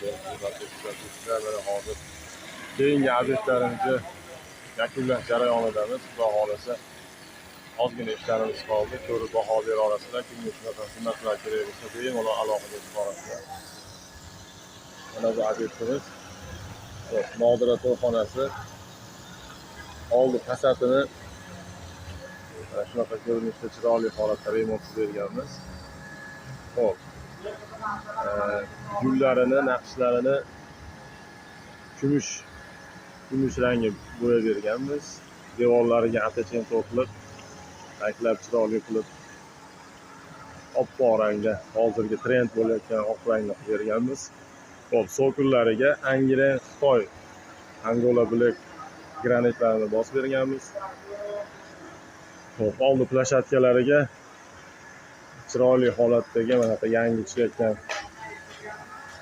Mana hozir keyingi obyektlarimizni yakunlash jarayonidamiz. Xudo xolasa ozgina ishlarimiz qoldi. Ko'rib baho bera olasizlar. Kimga shunaqa xizmatlar kerak bo'lsa bemalol aloqa qilib olasizlar. Mana bu obyektimiz Nodira to'yxonasi. Oldi fasatini mana shunaqa ko'rinishda chiroyli holatda remont berganmiz. Xo'p. Gullarini, naqshlarini kumush rangi bo'yab berganmiz. Devorlariga atachin to'qilib, ranglar chiroyli qilib oppoq rangda, hozirgi trend bo'layotgan oq rangda qilib berganmiz. Xo'p, so'killariga Angren Xitoy Angola Black granitlarini bosib berganmiz. Xo'p, oldi plashatkalariga chiroyli holatdagi mana bu yangi ishlayotgan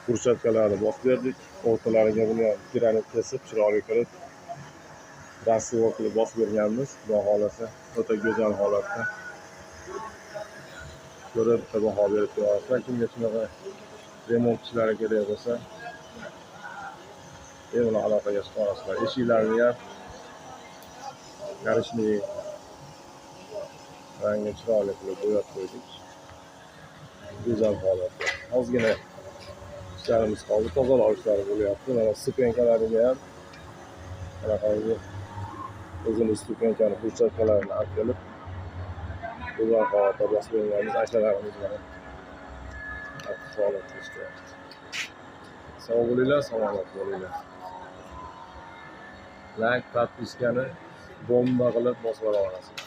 kursatkalarni bosib berdik. O'rtalariga buni granit kesib chiroyli qilib rassivor qilib bosib berganmiz. Xudo xolasa o'ta go'zal holatda ko'rib baho berib turasizlar. Kimga shunaqa remont ishlari kerak bo'lsa bemalol aloqaga chiqa olasizlar. Eshiklarni ham karishli rangi chiroyli qilib bo'yab qo'ydik. Go'zal holatda. Ozgina ishlarimiz qoldi, tozalash ishlari bo'lyapti. Mana stupenkalariga ham bunaqangi o'zini stupenkani burchaklarini olib kelib go'zal holatda bosib berganmiz. Akalarimiz bilan holatda ishlayapti. Sog' bo'linglar, salomat bo'linglar. Like, podpiskani bomba qilib bosib olasizlar.